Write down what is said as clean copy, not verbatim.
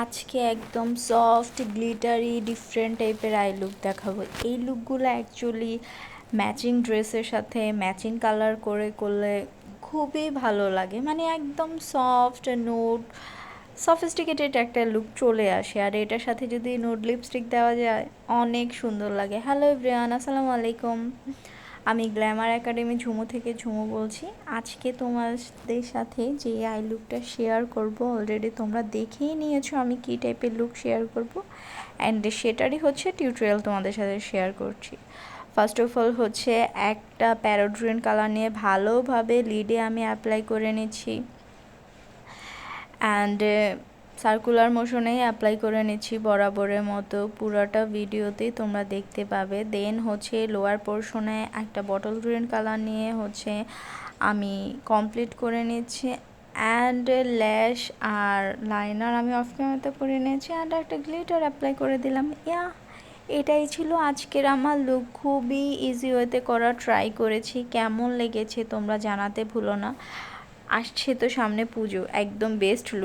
আজকে একদম soft glittery different টাইপের আই লুক দেখাবো। এই লুকগুলো অ্যাকচুয়ালি ম্যাচিং ড্রেসের সাথে ম্যাচিং কালার করে করলে খুবই ভালো লাগে, মানে একদম সফট নোট সফিস্টিকেটেড একটা লুক চলে আসে। আর এটার সাথে যদি নোট লিপস্টিক দেওয়া যায় অনেক সুন্দর লাগে। হ্যালো এভরিওয়ান, আসসালামু আলাইকুম। আমি গ্ল্যামার একাডেমি ঝুমু থেকে ঝুমু বলছি। আজকে তোমাদের সাথে যে আই লুকটা শেয়ার করব অলরেডি তোমরা দেখেই নিয়েছো আমি কী টাইপের লুক শেয়ার করব, অ্যান্ড সেটারই হচ্ছে টিউটোরিয়াল তোমাদের সাথে শেয়ার করছি। ফার্স্ট অফ অল হচ্ছে একটা প্যারোট গ্রিন কালার নিয়ে ভালোভাবে লিডে আমি অ্যাপ্লাই করে নিচ্ছি, অ্যান্ড সার্কুলার মোশনেই অ্যাপ্লাই করে নিচ্ছি বরাবরের মতো। পুরোটা ভিডিওতেই তোমরা দেখতে পাবে। দেন হচ্ছে লোয়ার পোর্শনে একটা বটল গ্রিন কালার নিয়ে হচ্ছে আমি কমপ্লিট করে নিচ্ছি, অ্যান্ড ল্যাশ আর লাইনার আমি অফ ক্যামেরাতে করে নিয়েছি, অ্যান্ড একটা গ্লিটার অ্যাপ্লাই করে দিলাম। এটাই ছিল আজকের আমার লুক। খুবই ইজি ওয়েতে করা ট্রাই করেছি। কেমন লেগেছে তোমরা জানাতে ভুলো না। আসছে তো সামনে পুজো, একদম বেস্ট লুক।